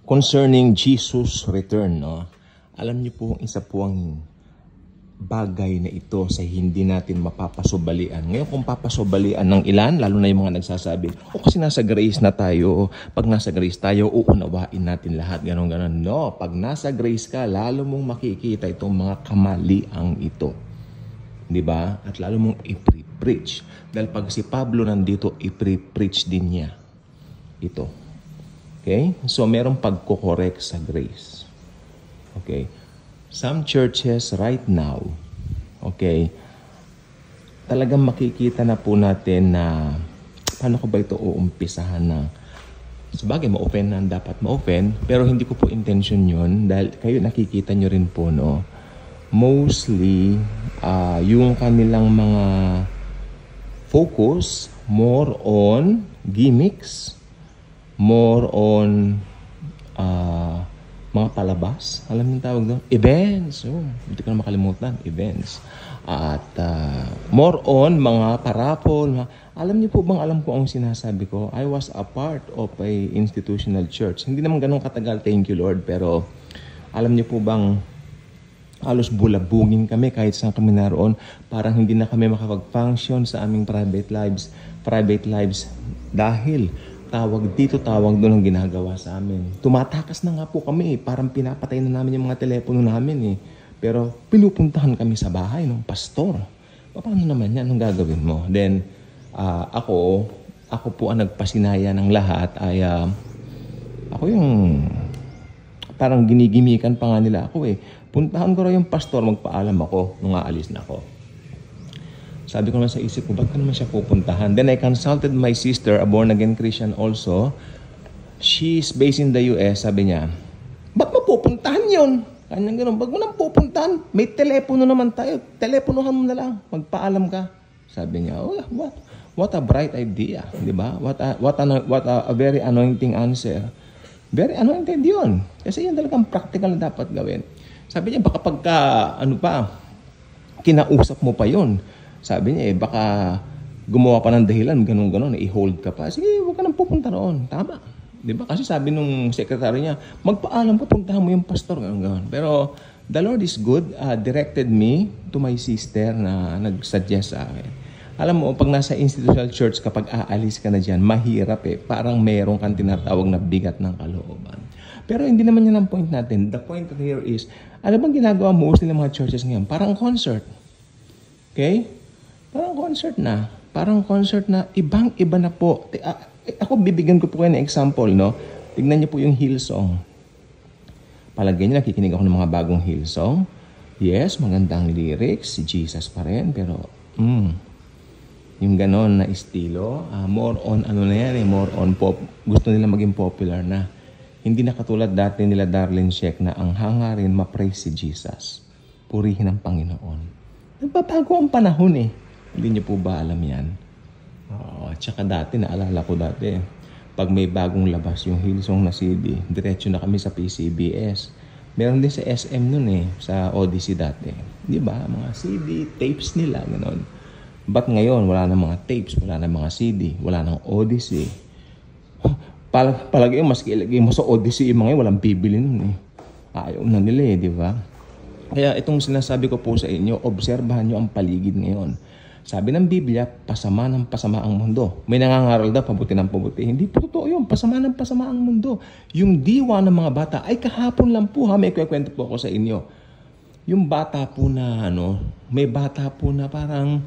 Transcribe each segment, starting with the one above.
concerning Jesus' return, no? Alam niyo po, isa po ang bagay na ito sa hindi natin mapapasubalian. Ngayon kung papasubalian ng ilan, lalo na yung mga nagsasabi, kasi nasa grace na tayo, pag nasa grace tayo, uunawain natin lahat, ganon. No, pag nasa grace ka, lalo mong makikita itong mga kamaliang ito. Diba? At lalo mong i-preach. Dahil pag si Pablo nandito, i-preach din niya ito. Okay? So, merong pagkukorek sa grace. Okay? Some churches right now, okay, talagang makikita na po natin na paano ko ba ito uumpisahan na sabagay ma-open na dapat ma-open, pero hindi ko po intention yun dahil kayo nakikita nyo rin po, no? Mostly, yung kanilang mga focus more on gimmicks, more on mga palabas. Alam niyo tawag doon? Events. Hindi ko na makalimutan. Events. At more on mga parapol. Alam niyo po bang alam ko ang sinasabi ko? I was a part of a institutional church. Hindi naman ganun katagal, thank you Lord. Pero alam niyo po bang halos bulabungin kami kahit saan kami naroon. Parang hindi na kami makapag-function sa aming private lives dahil tawag doon ang ginagawa sa amin. Tumatakas na nga po kami. Parang pinapatay na namin yung mga telepono namin. Pero pinupuntahan kami sa bahay ng pastor. Paano naman yan? Anong gagawin mo? Then, ako po ang nagpasinaya ng lahat ay ako yung parang ginigimikan pa nga nila ako Puntahan ko raw yung pastor, magpaalam ako nung aalis na ako. Sabi ko naman sa isip ko, ba't ka naman siya pupuntahan? Then I consulted my sister, a born-again Christian also. She's based in the US. Sabi niya, ba't mo pupuntahan yun? Kanyang gano'n, ba't mo nang pupuntahan? May telepono naman tayo. Teleponohan mo na lang. Magpaalam ka. Sabi niya, what a bright idea. Diba? What a very anointing answer. Very anointed yun. Kasi yun talagang practical na dapat gawin. Sabi niya, baka pagka, kinausap mo pa yun. Sabi niya, baka gumawa pa ng dahilan, ganun, i-hold ka pa. Sige, huwag ka nang pupunta roon. Tama. Diba? Kasi sabi nung sekretary niya, magpaalam pa, puntahan mo yung pastor, ganun. Pero, the Lord is good, directed me to my sister na nag-suggest sa akin. Alam mo, pag nasa institutional church, kapag aalis ka na dyan, mahirap Parang meron kang tinatawag na bigat ng kalooban. Pero hindi naman yan ang point natin. The point here is, alam bang ginagawa mostly ng mga churches ngayon? Parang concert. Okay? Parang concert na ibang-iba na po. Ako bibigyan ko po kayo ng example, no? Tignan niyo po yung Hillsong. Palagay niyo, nakikinig ako ng mga bagong Hillsong. Yes, magandang lyrics, si Jesus pa rin, pero yung ganon na estilo, more on more on pop. Gusto nila maging popular na. Hindi na katulad dati nila Darlene Sheck na ang hangarin ma-praise si Jesus. Purihin ang Panginoon. Nagbabago ang panahon Hindi niyo po ba alam yan? Tsaka dati, naalala ko dati, pag may bagong labas yung Hillsong na CD, diretso na kami sa PCBS. Meron din sa SM nun sa Odyssey dati. Di ba? Mga CD, tapes nila, gano'n. But ngayon, wala na mga tapes, wala na mga CD, wala nang Odyssey. Palagi mas ilagay mo sa Odyssey, yung mga walang bibili nun Ayaw na nila di ba? Kaya itong sinasabi ko po sa inyo, obserbahan nyo ang paligid ngayon. Sabi ng Biblia, pasama ng pasama ang mundo. May nangangaral daw, pabuti ng pabuti. Hindi po totoo yun, pasama ng pasama ang mundo. Yung diwa ng mga bata, ay kahapon lang po may kwento po ako sa inyo. Yung bata po na, may bata po na parang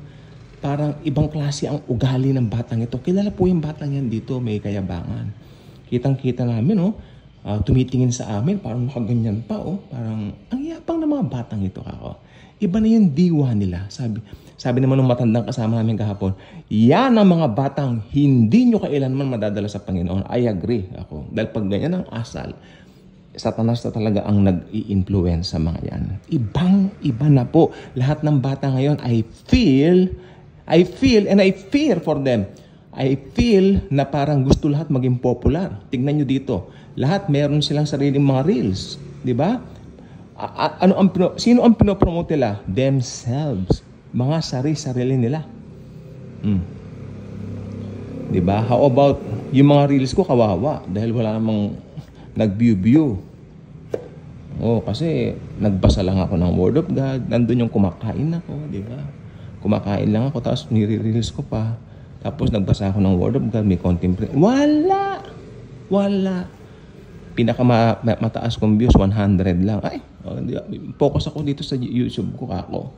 ibang klase ang ugali ng batang ito. Kilala po yung batang yan dito, may kayabangan. Kitang-kita namin, tumitingin sa amin, parang nakaganyan pa, parang ang yapang ng mga batang ito kako. Iba na yung diwa nila. Sabi naman ng matandang kasama namin kahapon, yan ang mga batang hindi nyo kailanman madadala sa Panginoon. I agree ako. Dahil pag ganyan ang asal, Satanas na talaga ang nag-i-influence sa mga yan. Ibang-iba na po. Lahat ng bata ngayon, I feel and I fear for them. I feel na parang gusto lahat maging popular. Tingnan nyo dito. Lahat meron silang sariling mga reels. Di ba? Sino ang pinopromote nila? Themselves. Mga sarili nila. Di ba? How about yung mga reels ko kawawa? Dahil wala namang nag-view. Kasi nagbasa lang ako ng Word of God. Nandun yung kumakain ako, di ba? Kumakain lang ako, tapos nire-reels ko pa. Tapos nagbasa ako ng Word of God, may contemplate. Wala! Pinakamataas kong views, 100 lang. Focus ako dito sa YouTube ko ako.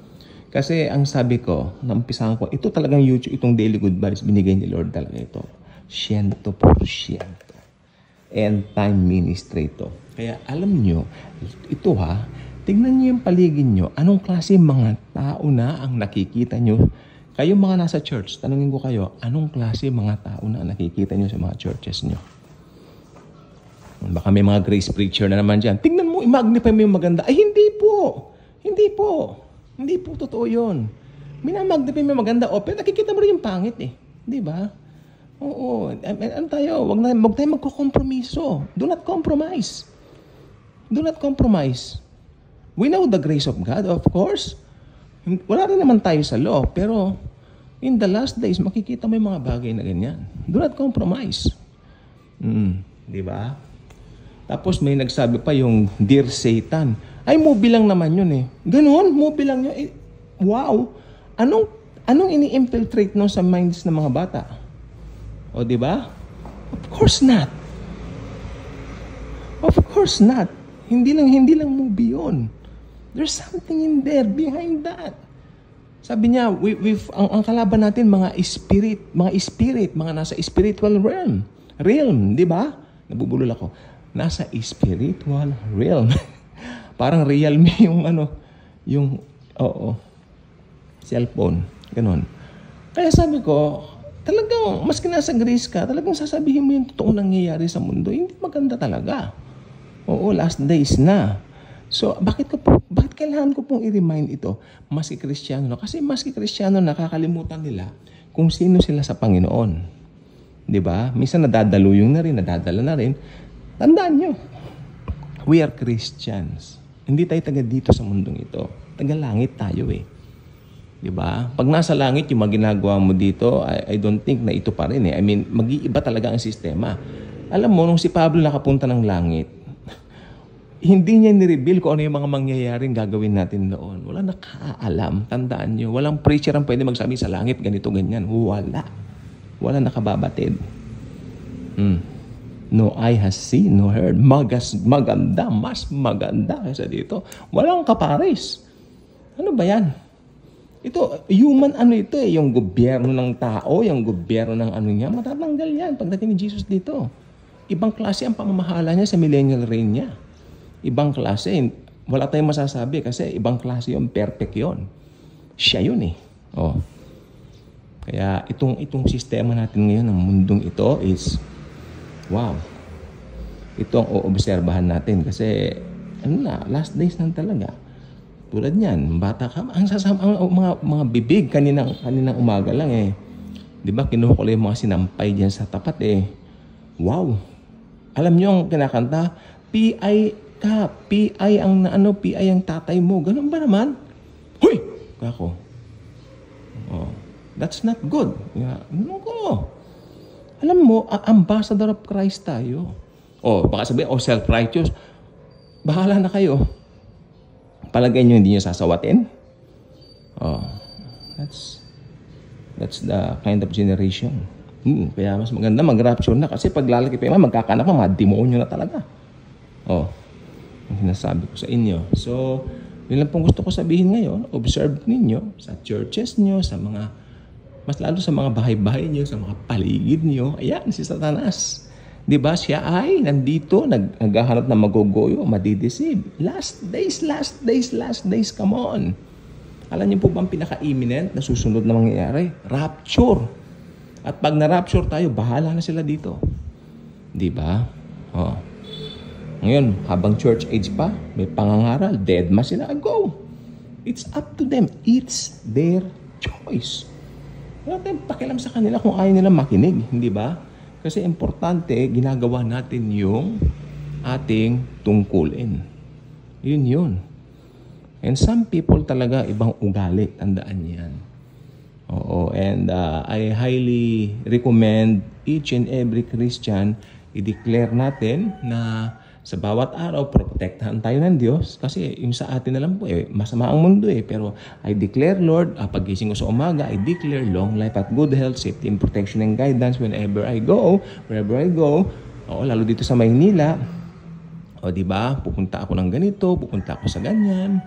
Kasi ang sabi ko, nampisahan ko, ito talagang YouTube, itong Daily Good Vibes, binigay ni Lord talaga ito. 100%. End time ministry ito. Kaya alam nyo, ito tignan nyo yung paligid nyo, anong klase mga tao na ang nakikita nyo. Kayo mga nasa church, tanungin ko kayo, anong klase mga tao na nakikita nyo sa mga churches nyo? Baka may mga grace preacher na naman dyan. Tingnan mo, i-magnify mo yung maganda. Ay, hindi po. Hindi po totoo yun. Minamagnify mo yung maganda. Pero nakikita mo rin yung pangit eh. Di ba? Oo. Ano tayo? Huwag tayo magkukompromiso. Do not compromise. We know the grace of God, of course. Wala rin naman tayo sa law. Pero in the last days, makikita mo yung mga bagay na ganyan. Do not compromise. Di ba? Tapos may nagsabi pa yung Dear Satan. Ay, movie lang naman yun eh. Ganon, movie lang yun. Wow! Anong ini-infiltrate nung sa minds ng mga bata? O, di ba? Of course not. Hindi lang movie yun. There's something in there behind that. Sabi niya, ang kalaban natin, mga spirit, mga nasa spiritual realm, di ba? Nabubulol ako. Nasa spiritual realm. Parang Realme yung cellphone. Ganon. Kaya sabi ko, talagang, maski nasa grace ka, talagang sasabihin mo yung totoong nangyayari sa mundo. Hindi maganda talaga. Last days na. So, bakit kailangan ko pong i-remind ito? Maski Kristiyano na. Kasi maski Kristiyano, nakakalimutan nila kung sino sila sa Panginoon. Di ba? Minsan nadadala na rin. Tandaan nyo, we are Christians. Hindi tayo taga dito sa mundong ito. Taga langit tayo eh. Diba? Pag nasa langit, yung mga ginagawa mo dito, I don't think na ito pa rin eh. I mean, mag-iiba talaga ang sistema. Alam mo, nung si Pablo nakapunta ng langit, hindi niya ni-reveal kung ano yung mga mangyayaring gagawin natin doon. Wala nakaalam. Tandaan nyo, walang preacher ang pwede magsabi sa langit, ganito, ganyan. Wala nakababatid. No eye has seen, no heard. Maganda, mas maganda kaysa dito. Walang kapares. Ano ba yan? Ito, human ito eh. Yung gobyerno ng tao, yung gobyerno ng niya, matatanggal yan pagdating ni Jesus dito. Ibang klase ang pamamahala niya sa millennial reign niya. Ibang klase. Wala tayong masasabi kasi ibang klase yung perfect yun. Siya yun eh. Kaya itong sistema natin ngayon ng mundong ito is wow. Ito ang oobserbahan natin kasi last days nang talaga. Tulad niyan, bata ka, ang mga bibig kaninang umaga lang eh. 'Di ba kinuha ko lang yung mga sinampay diyan sa tapat eh. Wow. Alam niyo ang kinakanta, PI ang tatay mo. Ganun ba naman? Hoy! Kako. That's not good. Alam mo, ambassador of Christ tayo. Baka sabihin, self-righteous. Bahala na kayo. Palagay nyo, hindi nyo sasawatin? That's the kind of generation. Kaya mas maganda mag-rapture na. Kasi pag lalaki pa yung magkakanak mo, demonyo na talaga. Ang sinasabi ko sa inyo. So, yun lang pong gusto ko sabihin ngayon. Observe ninyo sa churches nyo, sa mga mas lalo sa mga bahay-bahay niyo, sa mga paligid niyo. Ayan, si Satanas. Diba? Siya ay nandito, naghahanap na magogoyo, madideceive. Last days, come on. Alam niyo po ba ang pinaka-imminent na susunod na mangyayari? Rapture. At pag na-rapture tayo, bahala na sila dito. Diba? Ngayon, habang church age pa, may pangangaral, dead ma sila, go. It's up to them. It's their choice. Wala tayong pakialam sa kanila kung ayaw nila makinig, hindi ba? Kasi importante, ginagawa natin yung ating tungkulin. Yun. And some people talaga ibang ugali, tandaan yan. And I highly recommend each and every Christian i-declare natin na Sa bawat araw, protektahan tayo ng Diyos kasi yung sa atin na lang po, masama ang mundo pero I declare, Lord, pagising ko sa umaga, I declare long life at good health, safety and protection and guidance wherever I go. Lalo dito sa Maynila. Di ba? Pupunta ako ng ganito, pupunta ako sa ganyan.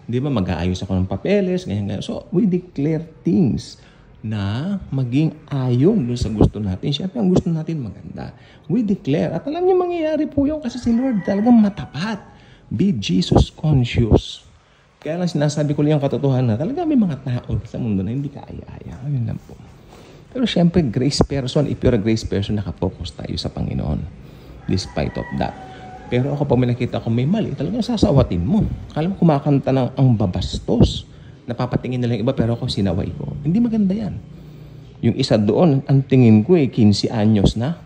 Di ba? Mag-aayos ako ng papeles, ganyan. So, we declare things na maging ayon doon sa gusto natin. Siyempre, ang gusto natin maganda. We declare. At alam niyo, mangyayari po yun kasi si Lord talagang matapat. Be Jesus conscious. Kaya lang sinasabi ko lang yung katotohanan na talaga may mga tao sa mundo na hindi kaaya-aya. Yun lang po. Pero siyempre, grace person, if you're a grace person, nakapokus tayo sa Panginoon. Despite of that. Pero ako pag may nakita ko may mali, talagang sasawatin mo. Kala mo kumakanta ng ang babastos. Napapatingin na lang iba pero ako sinaway ko. Hindi maganda yan. Yung isa doon, ang tingin ko 15 anyos na.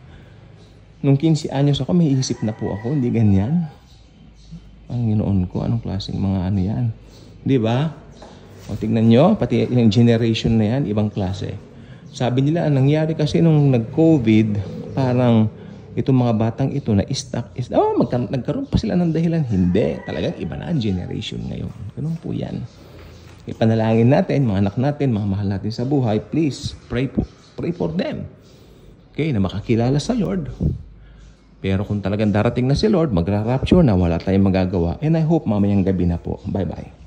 Nung 15 anyos ako, may isip na po ako. Hindi ganyan. Panginoon ko, anong klaseng mga ano yan? Di ba? O tignan nyo, pati yung generation na yan, ibang klase. Sabi nila, ang nangyari kasi nung nag-COVID, parang itong mga batang ito na stuck. Nagkaroon pa sila ng dahilan. Hindi. Talagang iba na ang generation ngayon. Ganun po yan. Ipanalangin natin, mga anak natin, mga mahal natin sa buhay, please, pray for them. Okay, na makakilala sa Lord. Pero kung talagang darating na si Lord, magra-rapture na, wala tayong magagawa. And I hope mamayang gabi na po. Bye-bye.